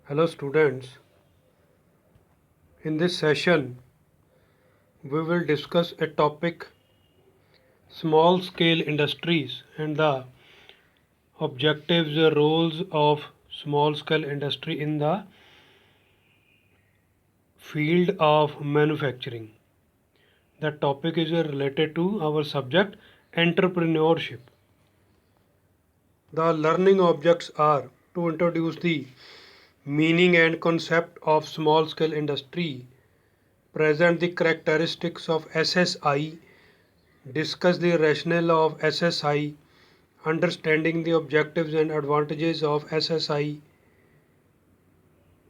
Hello students, in this session we will discuss a topic small scale industries and the objectives roles of small scale industry in the field of manufacturing. The topic is related to our subject entrepreneurship. The learning objects are to introduce the meaning and concept of small scale industry, present the characteristics of SSI, discuss the rationale of SSI, understanding the objectives and advantages of SSI,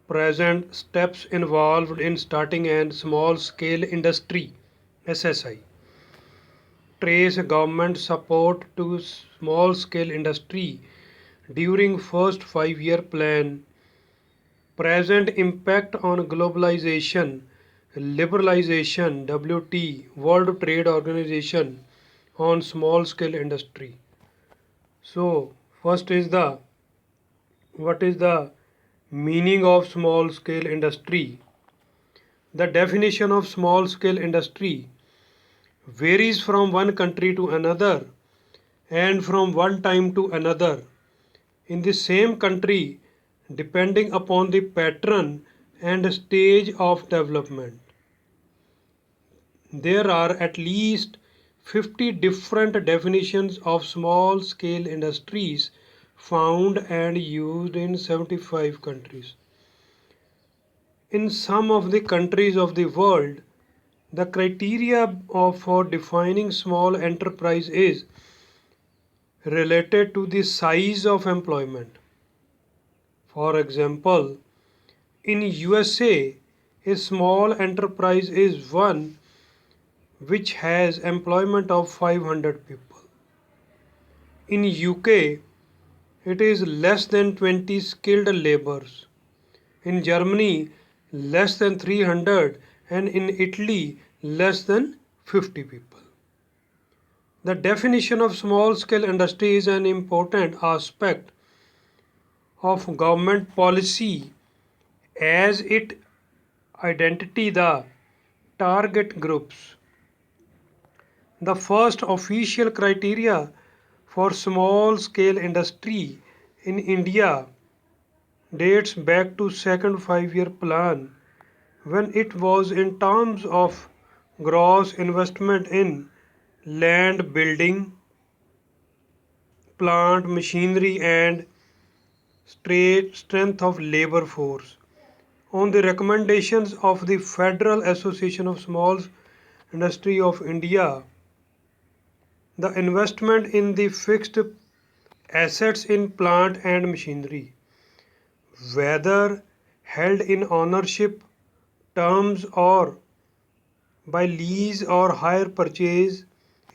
present steps involved in starting a small scale industry SSI, trace government support to small scale industry during first 5-year plan, present impact on globalization, liberalization, WT, World Trade Organization on small scale industry. So, first is the what is the meaning of small scale industry? The definition of small scale industry varies from one country to another and from one time to another in the same country depending upon the pattern and stage of development. There are at least 50 different definitions of small scale industries found and used in 75 countries. In some of the countries of the world, the criteria for defining small enterprise is related to the size of employment. For example, in USA, a small enterprise is one which has employment of 500 people. In UK, it is less than 20 skilled laborers. In Germany, less than 300, and in Italy, less than 50 people. The definition of small scale industry is an important aspect of government policy as it identity the target groups. The first official criteria for small scale industry in India dates back to second 5-year plan when it was in terms of gross investment in land building, plant machinery and strength of labor force. On the recommendations of the Federal Association of Small Industry of India, the investment in the fixed assets in plant and machinery, whether held in ownership terms or by lease or hire purchase,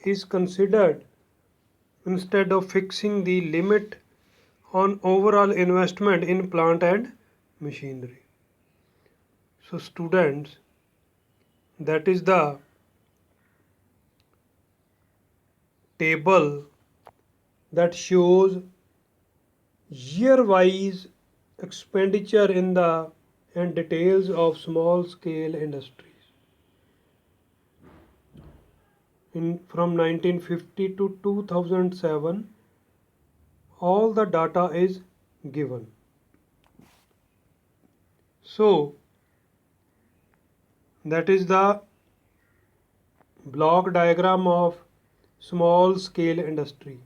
is considered instead of fixing the limit on overall investment in plant and machinery. So, students, that is the table that shows year wise expenditure in the and details of small scale industries in from 1950 to 2007. All the data is given. So that is the block diagram of small scale industry.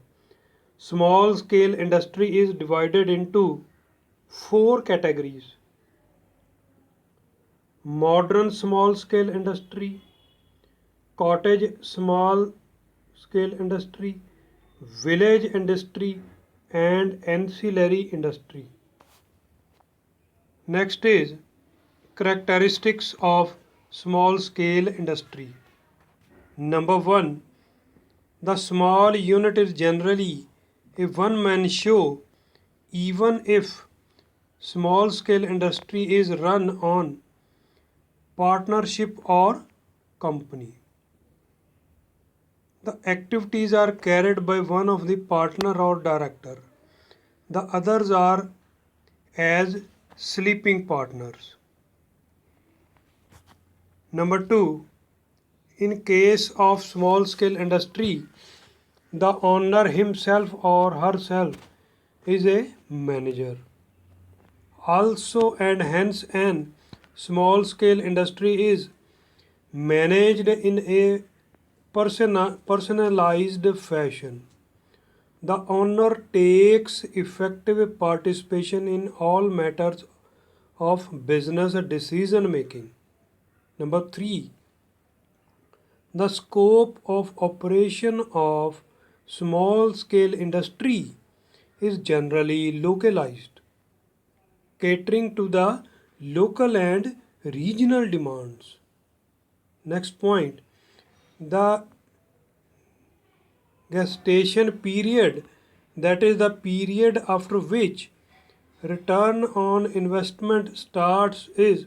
Small scale industry is divided into 4 categories: modern small scale industry, cottage small scale industry, village industry, and ancillary industry. Next is characteristics of small scale industry. Number 1, the small unit is generally a one man show even if small scale industry is run on partnership or company. The activities are carried by one of the partner or director. The others are as sleeping partners. Number two, in case of small scale industry, the owner himself or herself is a manager. Also, and hence, an small scale industry is managed in a personalized fashion. The owner takes effective participation in all matters of business decision making. Number three, the scope of operation of small scale industry is generally localized, catering to the local and regional demands. Next point, the gestation period, that is the period after which return on investment starts, is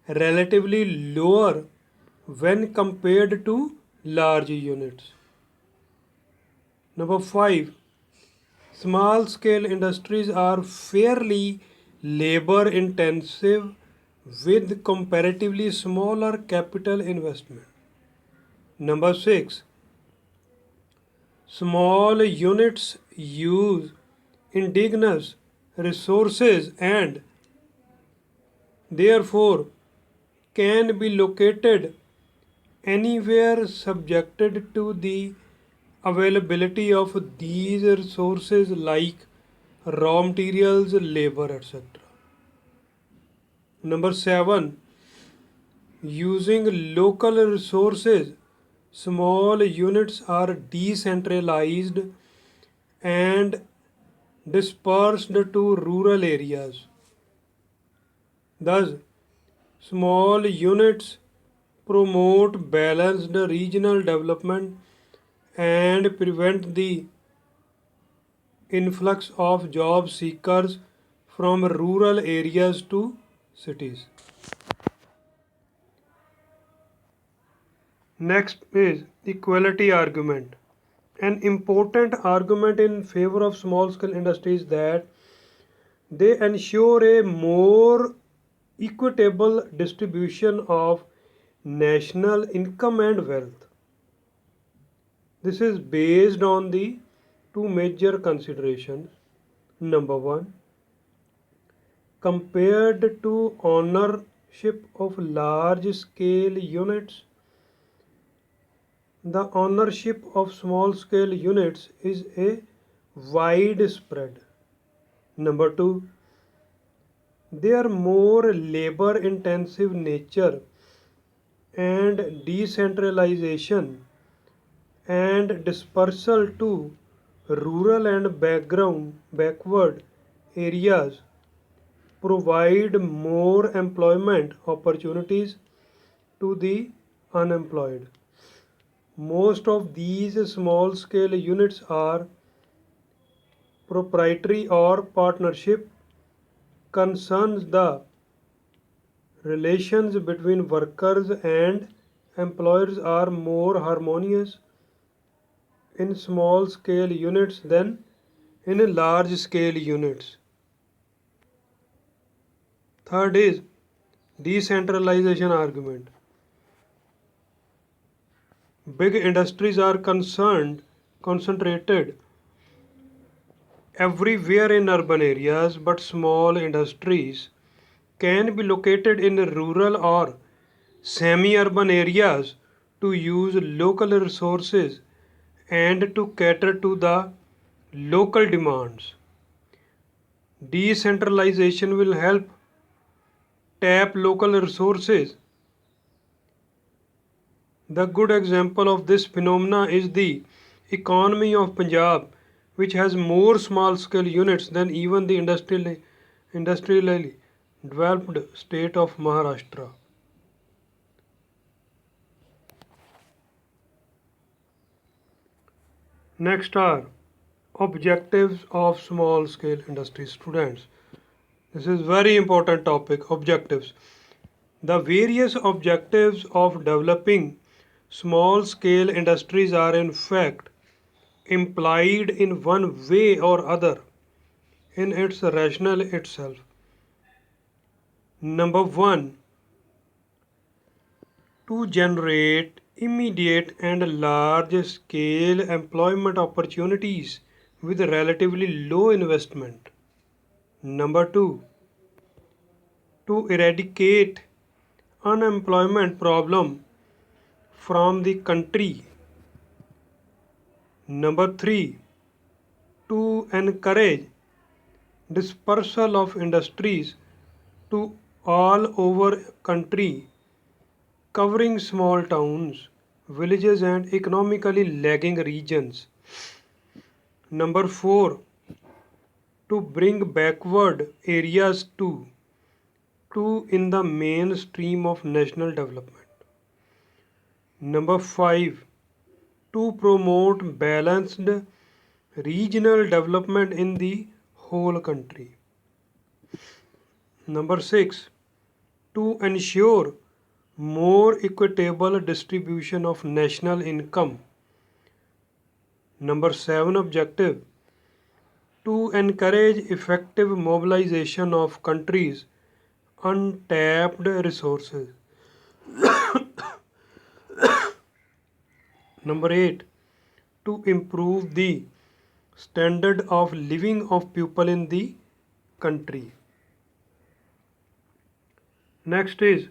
relatively lower when compared to large units. Number 5, small scale industries are fairly labor intensive with comparatively smaller capital investment. Number 6, small units use indigenous resources and therefore can be located anywhere subjected to the availability of these resources like raw materials, labor, etc. Number 7, using local resources, small units are decentralized and dispersed to rural areas. Thus, small units promote balanced regional development and prevent the influx of job seekers from rural areas to cities. Next is equality argument. An important argument in favor of small scale industries that they ensure a more equitable distribution of national income and wealth. This is based on the two major considerations. Number one, compared to ownership of large scale units, the ownership of small scale units is a widespread. Number two, their more labor intensive nature and decentralization and dispersal to rural and backward areas provide more employment opportunities to the unemployed. Most of these small scale units are proprietary or partnership, concerns the relations between workers and employers are more harmonious in small scale units than in large scale units. Third is decentralization argument. Big industries are concentrated everywhere in urban areas, but small industries can be located in rural or semi urban areas to use local resources and to cater to the local demands. Decentralization will help tap local resources. The good example of this phenomena is the economy of Punjab, which has more small scale units than even the industrially developed state of Maharashtra. Next are objectives of small scale industry students. This is very important topic, objectives. The various objectives of developing small scale industries are in fact implied in one way or other in its rationale itself. Number 1, to generate immediate and large scale employment opportunities with relatively low investment. Number 2, to eradicate unemployment problem from the country. Number 3, to encourage dispersal of industries to all over country, covering small towns, villages and economically lagging regions. Number 4, to bring backward areas to in the mainstream of national development. Number 5, to promote balanced regional development in the whole country. Number 6, to ensure more equitable distribution of national income. Number 7 objective, to encourage effective mobilization of countries' untapped resources. Number 8, to improve the standard of living of people in the country. Next is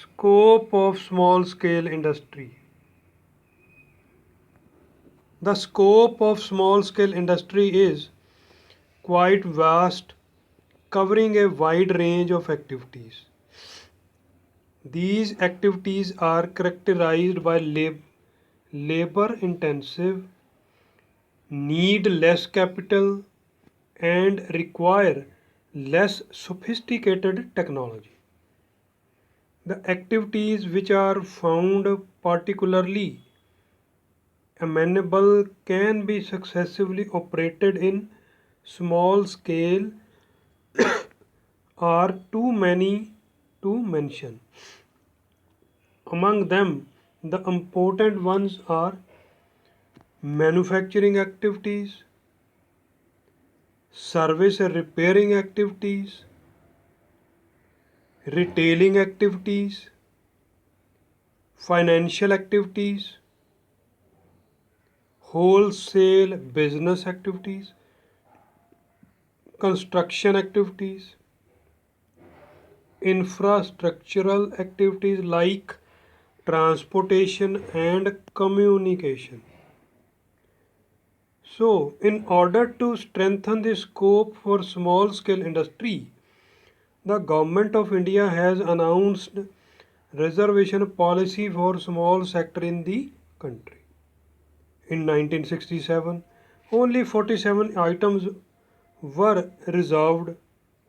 scope of small scale industry. The scope of small scale industry is quite vast, covering a wide range of activities. These activities are characterized by labor intensive, need less capital, and require less sophisticated technology. The activities which are found particularly amenable can be successfully operated in small scale are too many to mention. Among them, the important ones are manufacturing activities, service and repairing activities, retailing activities, financial activities, wholesale business activities, construction activities, infrastructural activities like transportation and communication. So, in order to strengthen the scope for small scale industry, the Government of India has announced reservation policy for small sector in the country. In 1967, only 47 items were reserved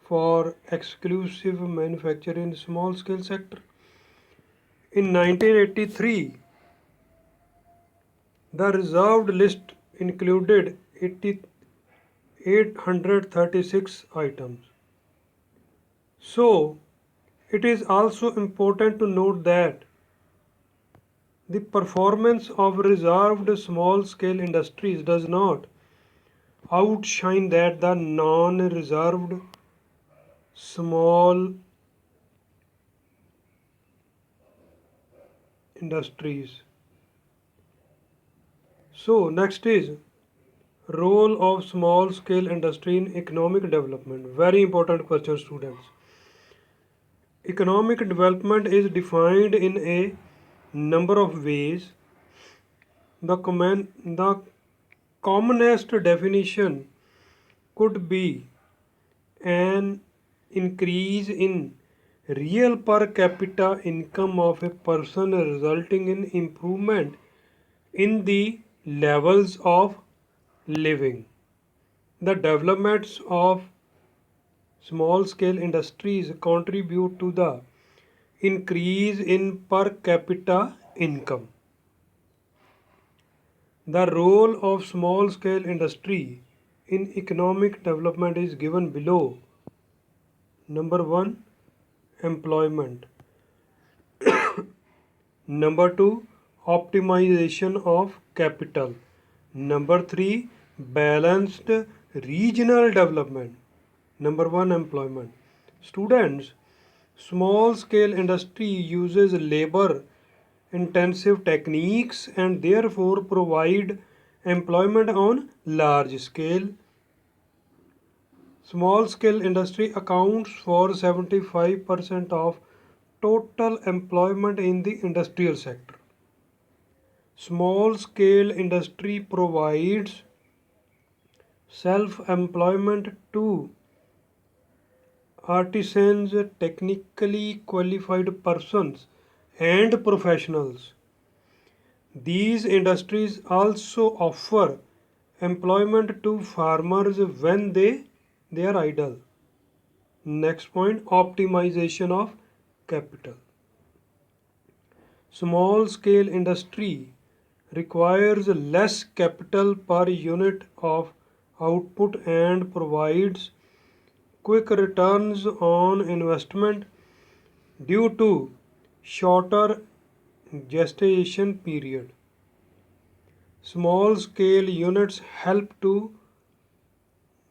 for exclusive manufacture in small scale sector. In 1983, the reserved list included 836 items. So, it is also important to note that the performance of reserved small scale industries does not outshine that the non reserved small industries. So, next is role of small scale industry in economic development. Very important question, students. Economic development is defined in a number of ways. The commonest definition could be an increase in real per capita income of a person resulting in improvement in the levels of living. The developments of small scale industries contribute to the increase in per capita income. The role of small scale industry in economic development is given below. Number 1, employment. Number 2, optimization of capital. Number 3, balanced regional development. Number 1, employment. Students, small scale industry uses labor intensive techniques and therefore provide employment on large scale. Small scale industry accounts for 75% of total employment in the industrial sector. Small scale industry provides self employment to artisans, technically qualified persons, and professionals. These industries also offer employment to farmers when they are idle. Next point, optimization of capital. Small scale industry requires less capital per unit of output and provides quick returns on investment due to shorter gestation period. Small scale units help to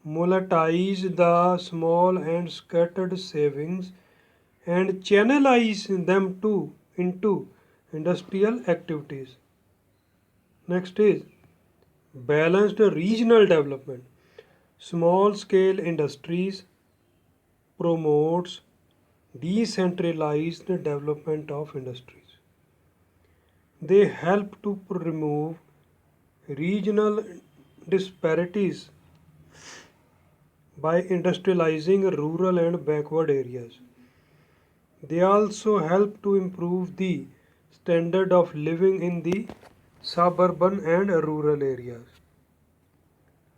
monetize the small and scattered savings and channelize them into industrial activities. Next is balanced regional development. Small scale industries promotes decentralized development of industries. They help to remove regional disparities by industrializing rural and backward areas. They also help to improve the standard of living in the suburban and rural areas.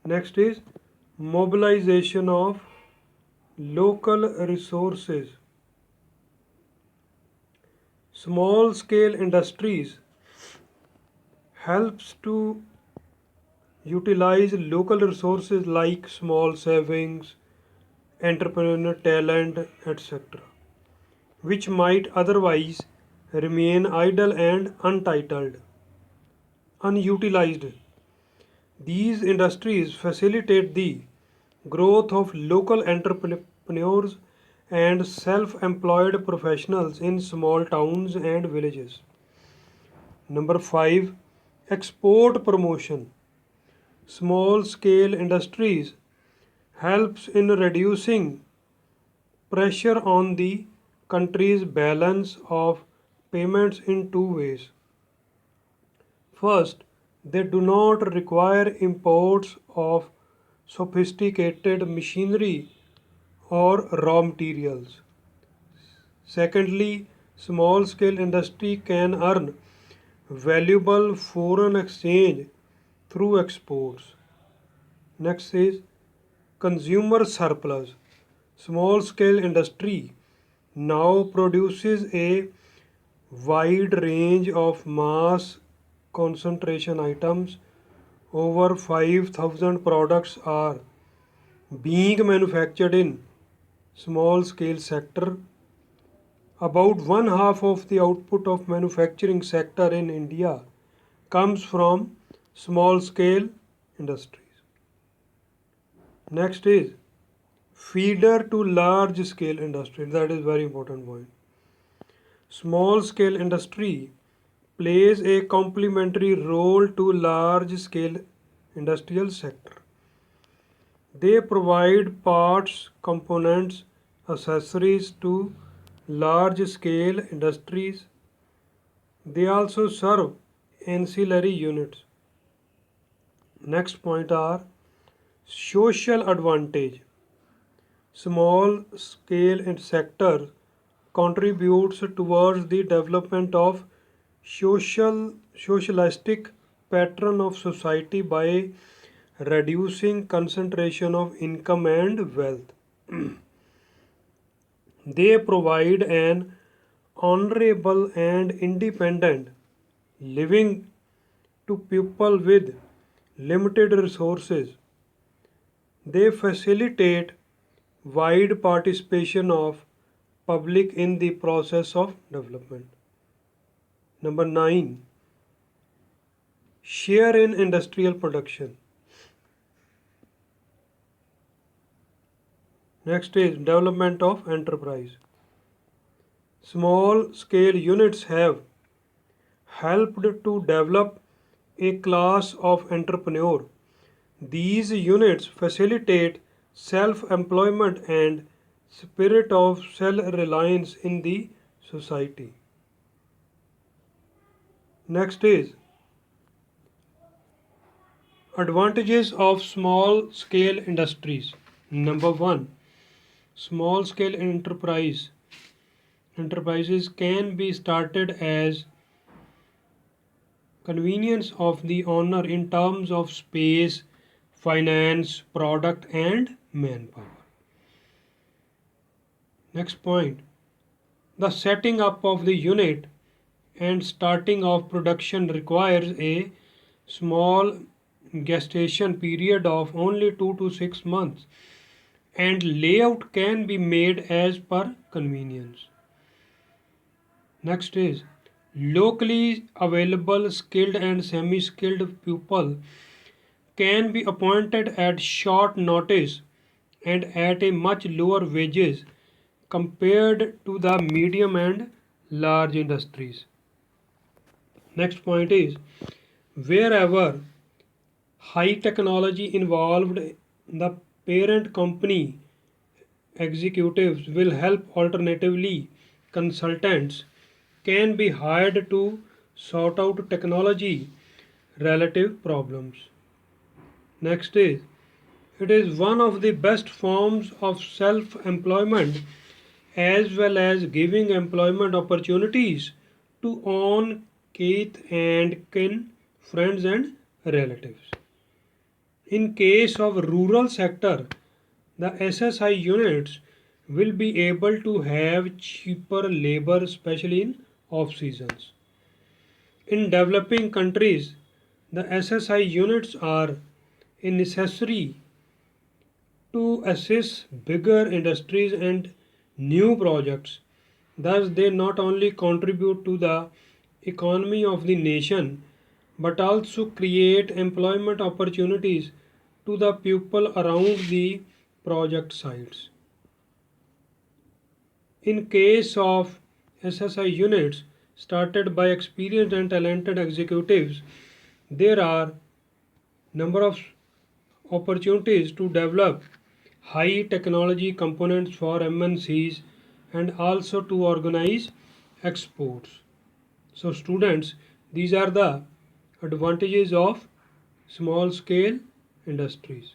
Next is mobilization of local resources. Small scale industries helps to utilize local resources like small savings, entrepreneurial talent, etc., which might otherwise remain idle and unutilized. These industries facilitate the growth of local entrepreneurs and self employed professionals in small towns and villages. Number 5, export promotion. Small scale industries helps in reducing pressure on the country's balance of payments in two ways. First, they do not require imports of sophisticated machinery or raw materials. Secondly, small scale industry can earn valuable foreign exchange through exports. Next is consumer surplus. Small scale industry now produces a wide range of mass concentration items. Over 5,000 products are being manufactured in small scale sector. About one half of the output of manufacturing sector in India comes from small scale industries. Next is feeder to large scale industry. That is very important point. Small scale industry plays a complementary role to large scale industrial sector. They provide parts, components, accessories to large scale industries. They also serve ancillary units. Next point are social advantage. Small scale and sector contributes towards the development of socialistic pattern of society by reducing concentration of income and wealth. They provide an honorable and independent living to people with limited resources. They facilitate wide participation of public in the process of development. Number 9, share in industrial production. Next is development of enterprise. Small scale units have helped to develop a class of entrepreneur. These units facilitate self-employment and spirit of self-reliance in the society. Next is advantages of small scale industries. Number 1, small scale enterprises can be started as convenience of the owner in terms of space, finance, product and manpower. Next point, the setting up of the unit and starting of production requires a small gestation period of only 2 to 6 months, and layout can be made as per convenience. Next is locally available skilled and semi-skilled people can be appointed at short notice and at a much lower wages compared to the medium and large industries. Next point is wherever high technology involved, the parent company executives will help. Alternatively, consultants can be hired to sort out technology relative problems. Next is it is one of the best forms of self employment as well as giving employment opportunities to own kith and kin, friends and relatives. In case of rural sector, the SSI units will be able to have cheaper labor, especially in off seasons. In developing countries, the SSI units are a necessary to assist bigger industries and new projects. Thus, they not only contribute to the economy of the nation but also create employment opportunities to the people around the project sites. In case of SSI units started by experienced and talented executives, there are number of opportunities to develop high technology components for MNCs and also to organize exports. So students, these are the advantages of small scale industries.